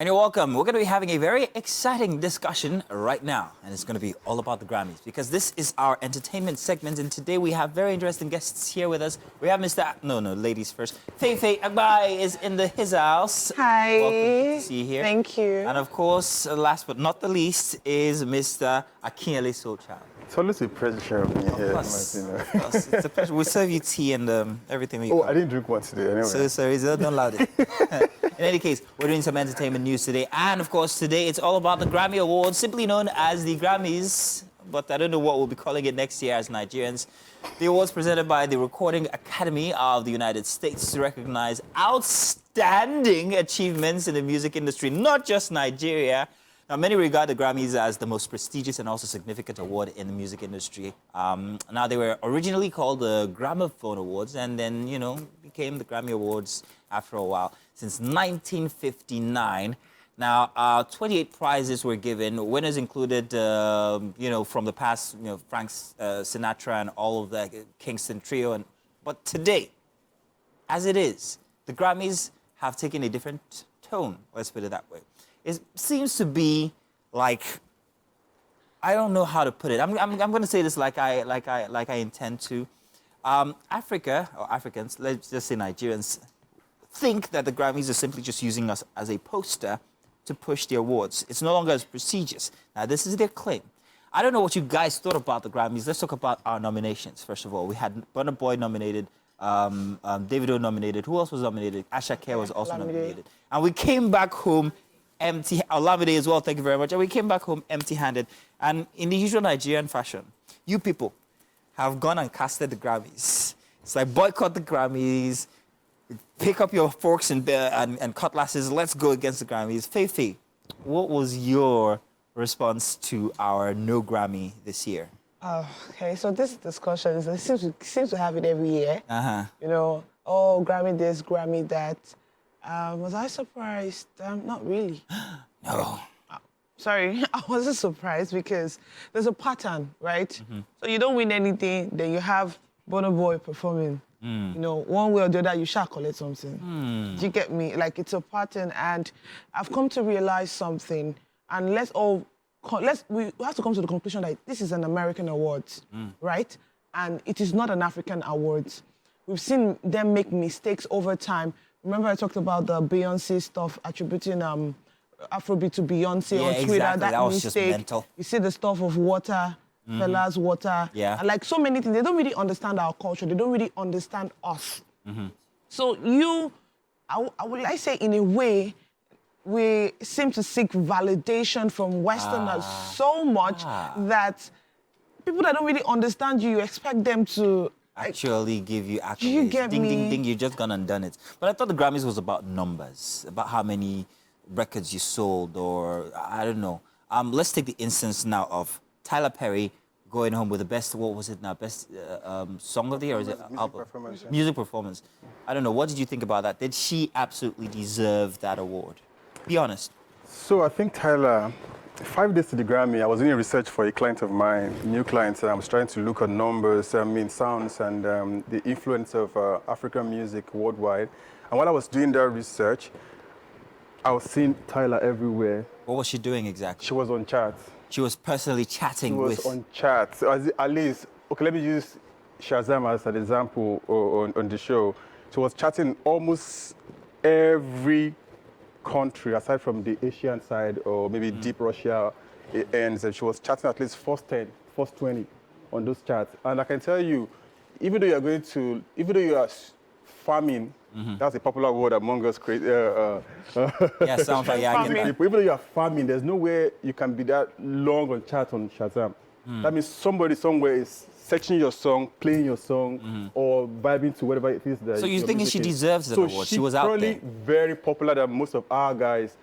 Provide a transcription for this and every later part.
And you're welcome. We're going to be having a very exciting discussion right now, and it's going to be all about the Grammys because this is our entertainment segment, and today we have very interesting guests here with us. We have Mr. Ladies first. Feifei Agbai is in his house. Hi. Welcome, good to see you here. Thank you. And of course, last but not the least, is Mr. Akinyele Socha. It's always a pleasure of being here. Of course, it's a pleasure. We serve you tea and everything. I didn't drink one today anyway. So sorry, don't allow it. In any case, we're doing some entertainment news today. And of course, today it's all about the Grammy Awards, simply known as the Grammys. But I don't know what we'll be calling it next year as Nigerians. The awards presented by the Recording Academy of the United States to recognize outstanding achievements in the music industry, not just Nigeria. Now, many regard the Grammys as the most prestigious and also significant award in the music industry. Now, they were originally called the Gramophone Awards and then, became the Grammy Awards after a while. Since 1959, now 28 prizes were given. Winners included, from the past, Frank Sinatra and all of the Kingston Trio. But today, as it is, the Grammys have taken a different tone, let's put it that way. It seems to be like, I don't know how to put it. I'm going to say this like I intend to. Africa, or Africans, let's just say Nigerians, think that the Grammys are simply just using us as a poster to push the awards. It's no longer as prestigious. Now, this is their claim. I don't know what you guys thought about the Grammys. Let's talk about our nominations, first of all. We had Burna Boy nominated, Davido nominated. Who else was nominated? Asake was also nominated. And we came back home empty. Olamide as well, thank you very much. And we came back home empty-handed. And in the usual Nigerian fashion, you people have gone and casted the Grammys. It's like boycott the Grammys, pick up your forks and cutlasses, let's go against the Grammys. Feifei, what was your response to our no Grammy this year? Okay, so this discussion, it seems to have it every year. Grammy this, Grammy that. Was I surprised? Not really. No. Sorry, I wasn't surprised because there's a pattern, right? Mm-hmm. So you don't win anything, then you have Burna Boy performing. One way or the other, you shall collect something. Do you get me? Like, it's a pattern, and I've come to realize something, and we have to come to the conclusion that this is an American award, right? And it is not an African award. We've seen them make mistakes over time. Remember I talked about the Beyonce stuff, attributing Afrobeat to Beyonce on Twitter. Exactly. That was mistake. just mental. You see the stuff of water, Fella's water. Yeah. And like so many things. They don't really understand our culture. They don't really understand us. So I say in a way, we seem to seek validation from Westerners so much that people that don't really understand you expect them to actually give you accolades. You get ding, me? Ding, ding, you've just gone and done it. But I thought the Grammys was about numbers, about how many records you sold, or I don't know. Let's take the instance now of Tyla Perry going home with the best, what was it now, best song of the year, or is it album? Performance. Music performance. I don't know, what did you think about that? Did she absolutely deserve that award? Be honest. So I think Tyla, 5 days to the Grammy, I was doing research for a client of mine, new client, and I was trying to look at numbers, sounds, and the influence of African music worldwide. And while I was doing that research, I was seeing Tyla everywhere. What was she doing exactly? She was on charts. She was personally chatting She was on charts. At least, okay, let me use Shazam as an example on the show. She was chatting almost every country aside from the Asian side or maybe deep Russia ends, and she was chatting at least first 10, first 20 on those charts. And I can tell you, even though you are farming, that's a popular word among us. Yeah, sounds like Even though you are farming, there's no way you can be that long on chart on Shazam. That means somebody somewhere is searching your song, playing your song, or vibing to whatever it is that. So you think she deserves the award? She was out there. She's probably very popular than most of our guys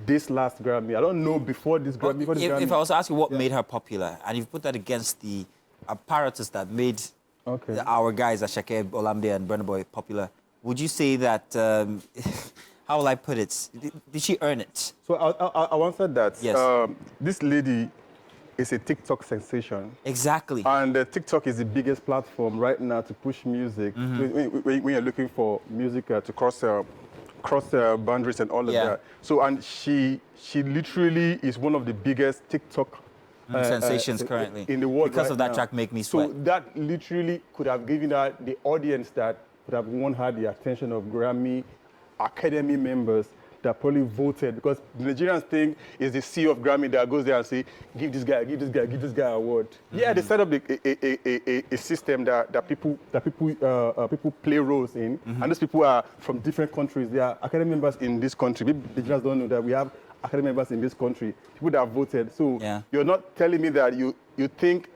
this last Grammy. I don't know before this Grammy. If I was to ask you what made her popular, and you put that against the apparatus that made our guys, Asake, Olamide and Burna Boy, popular, would you say that, how will I put it, did she earn it? So I answered that. Yes. This lady is a TikTok sensation. Exactly. And TikTok is the biggest platform right now to push music. When you're looking for music to cross cross boundaries and all of Yeah. that. So, and she literally is one of the biggest TikTok sensations currently in the world because right of that now. track Make Me Sweat. So that literally could have given her the audience that could have won her the attention of Grammy Academy members that probably voted, because the Nigerians think is the CEO of Grammy that goes there and say, give this guy an award. Yeah, they set up a system that people play roles in, and those people are from different countries. They are Academy members in this country. Maybe the Nigerians don't know that we have Academy members in this country, people that have voted. So you're not telling me that you think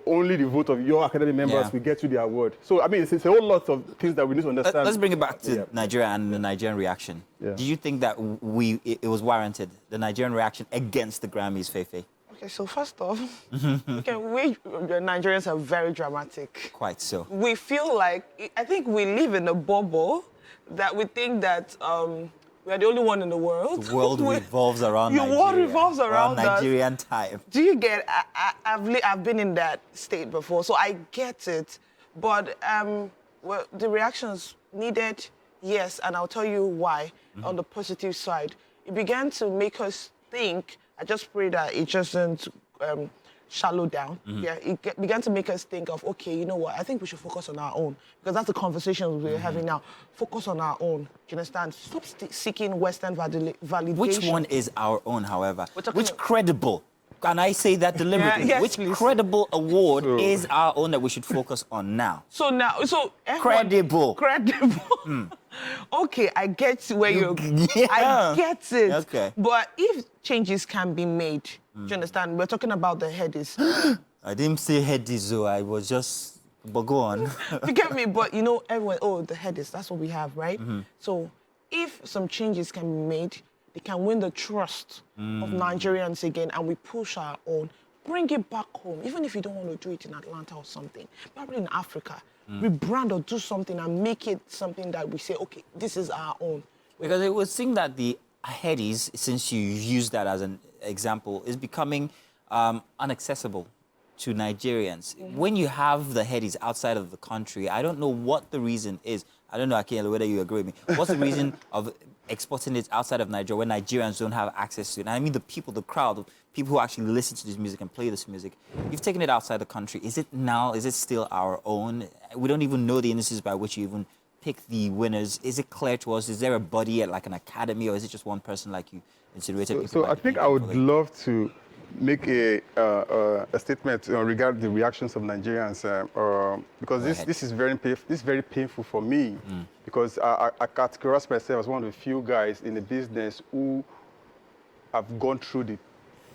only the vote of your Academy members will get you the award. So, I mean, it's a whole lot of things that we need to understand. Let's bring it back to Nigeria and the Nigerian reaction. Do you think that it was warranted, the Nigerian reaction against the Grammys, Fefe? Okay, so first off, okay, we Nigerians are very dramatic. Quite so. We feel like, I think we live in a bubble that we think that we are the only one in the world. The world revolves around Nigeria. Your world revolves around us. Nigerian time. Do you get? I've been in that state before, so I get it. But well, the reactions needed, yes, and I'll tell you why. On the positive side, it began to make us think. I just pray that it doesn't shallow down. Yeah, it began to make us think of, okay, you know what? I think we should focus on our own, because that's the conversation we're having now. Focus on our own. Do you understand? Stop seeking Western validation. Which one is our own, however? Which credible? Can I say that deliberately? Yes, Which please. credible award is our own that we should focus on now? So now, Credible. Credible. Okay, I get where you're. Yeah. I get it. Okay. But if changes can be made, do you understand? We're talking about the headies. I didn't say headies, though. I was just. But go on. You get me? But you know, everyone. Oh, the headies. That's what we have, right? So, if some changes can be made, they can win the trust of Nigerians again, and we push our own. Bring it back home, even if you don't want to do it in Atlanta or something. Probably in Africa. Rebrand or do something and make it something that we say, okay, this is our own. Because it would seem that the headies, since you use that as an example, is becoming inaccessible to Nigerians. When you have the headies outside of the country, I don't know what the reason is. I don't know, Akinele, whether you agree with me. What's the reason of exporting it outside of Nigeria when Nigerians don't have access to it? And I mean the people, the crowd, the people who actually listen to this music and play this music. You've taken it outside the country. Is it still our own? We don't even know the indices by which you even pick the winners. Is it clear to us? Is there a body at like an academy, or is it just one person like you insinuated? So I think I would love to make a statement regarding the reactions of Nigerians, because this is very painful for me, because I categorize myself as one of the few guys in the business who have gone through the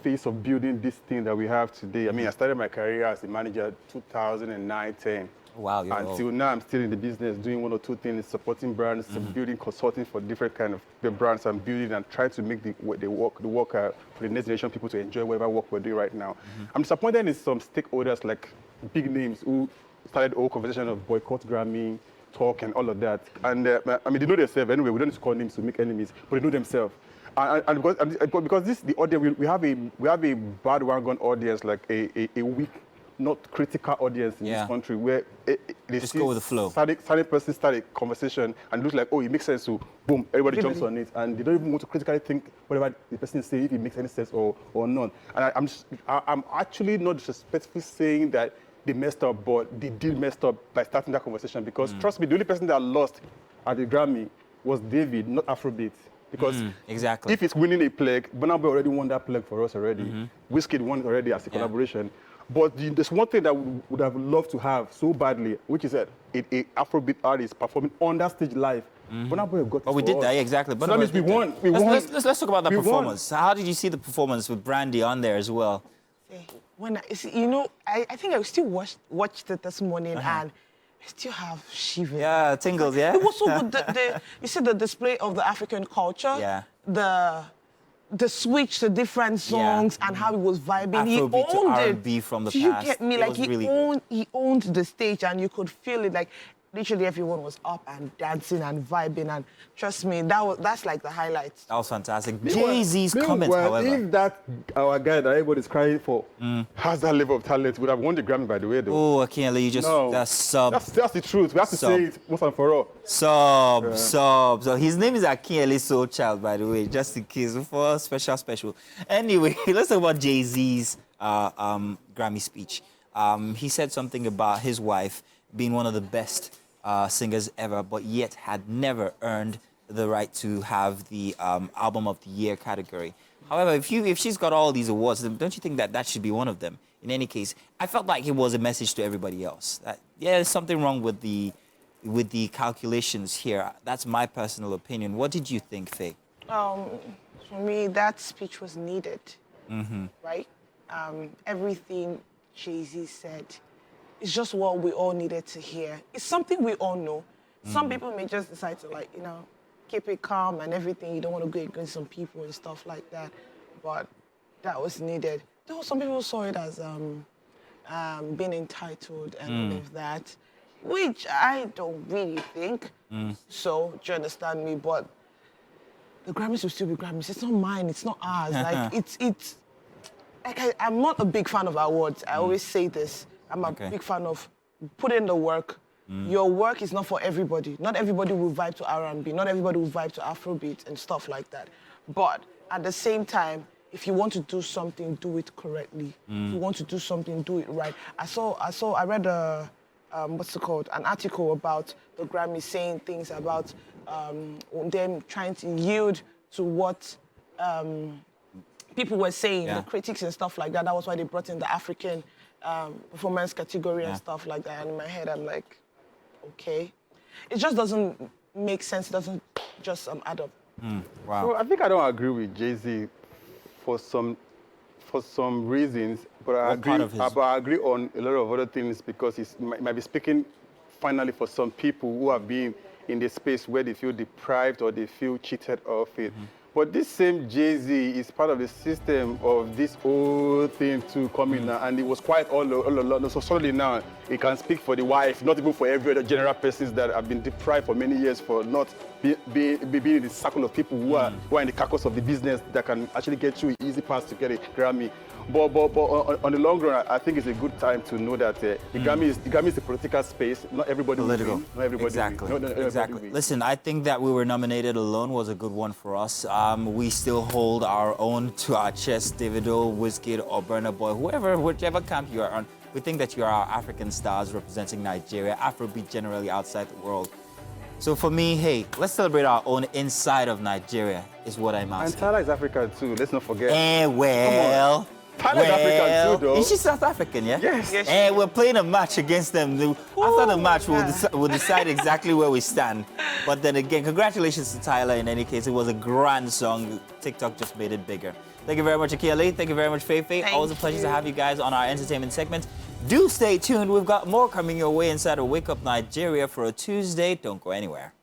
phase of building this thing that we have today. I mean, I started my career as a manager 2009-10. Wow, you're until old. now, I'm still in the business, doing one or two things, supporting brands, building consulting for different kind of the brands I'm building, and trying to make the work for the next generation people to enjoy whatever work we're doing right now. I'm disappointed in some stakeholders, like big names, who started the whole conversation of boycott Grammy, talk, and all of that. And I mean, they know themselves anyway. We don't need to call names to make enemies, but they know themselves. And because this the audience, we have a bandwagon audience, like a weak, not critical audience in this country, where they just go with the flow. Certain person start a conversation and look like, oh, it makes sense, so boom, everybody jumps on it, and they don't even want to critically think whatever the person is saying, if it makes any sense or not. And I'm actually not disrespectfully saying that they messed up, but they did messed up by starting that conversation, because trust me, the only person that lost at the Grammy was David, not Afrobeats. Because exactly. if it's winning a plague, Burna Boy already won that plague for us already. Wizkid won it already as a collaboration. But there's one thing that we would have loved to have so badly, which is a Afrobeat artist performing on that stage live. Burna Boy got it. Oh, we did that, exactly. So that means we won. Let's talk about that performance. How did you see the performance with Brandy on there as well? When I think I still watched it this morning, and I still have shivers. Yeah, tingles, yeah? It was so good. You see the display of the African culture? Yeah. The switch to different songs and how he was vibing. He Afrobeat to owned R&B it. from the Do you past. get me? It Like was really good. he owned the stage, and you could feel it. Like literally everyone was up and dancing and vibing, and trust me, that's like the highlights. That was fantastic. Jay-Z's comment, however. If that our guy that everybody's crying for has that level of talent, would have won the Grammy, by the way, though. Oh, Akinle, you just that's sub. That's the truth. We have to say it once and for all. Sub. So his name is Akinle Soul Child, by the way, just in case for a special. Anyway, let's talk about Jay-Z's Grammy speech. He said something about his wife being one of the best singers ever, but yet had never earned the right to have the Album of the Year category. However, if she's got all these awards, then don't you think that should be one of them? In any case, I felt like it was a message to everybody else. That, yeah, there's something wrong with the calculations here. That's my personal opinion. What did you think, Faye? For me, that speech was needed, right? Everything Jay-Z said, it's just what we all needed to hear. It's something we all know. Some people may just decide to, like, keep it calm and everything. You don't want to go against some people and stuff like that. But that was needed. Though some people saw it as being entitled and all of that, which I don't really think. So, do you understand me? But the Grammys will still be Grammys. It's not mine. It's not ours. Like, it's like I'm not a big fan of awards. I always say this. I'm a big fan of putting the work. Your work is not for everybody. Not everybody will vibe to R&B. Not everybody will vibe to Afrobeat and stuff like that. But at the same time, if you want to do something, do it correctly. If you want to do something, do it right. I read an article about the Grammy saying things about them trying to yield to what people were saying, the critics and stuff like that. That was why they brought in the African performance category and stuff like that. And in my head, I'm like, okay. It just doesn't make sense. It doesn't just add up. Wow. So I think I don't agree with Jay-Z for some reasons, but I agree on a lot of other things because he might be speaking finally for some people who have been in the space where they feel deprived or they feel cheated of it. But this same Jay-Z is part of the system of this whole thing to come in, and it was quite all along. So suddenly now, he can speak for the wife, not even for every other general persons that have been deprived for many years for not being in the circle of people who are in the carcass of the business that can actually get you an easy pass to get a Grammy. But on the long run, I think it's a good time to know that the Grammy is a political space. Not everybody political. Will win. Not everybody exactly. Will. Not exactly. Will win. Listen, I think that we were nominated alone was a good one for us. We still hold our own to our chest, Davido, Wizkid, or Burna Boy, whichever camp you are on. We think that you are our African stars representing Nigeria, Afrobeat generally outside the world. So for me, hey, let's celebrate our own inside of Nigeria, is what I'm asking. And Tyla is African too, let's not forget. Well, Tyla is African too, though. Is she South African, yeah? Yes. We're playing a match against them. After the match, we'll decide exactly where we stand. But then again, congratulations to Tyla in any case. It was a grand song. TikTok just made it bigger. Thank you very much, Akinle. Thank you very much, Faye. Always a pleasure to have you guys on our entertainment segment. Do stay tuned. We've got more coming your way inside of Wake Up Nigeria for a Tuesday. Don't go anywhere.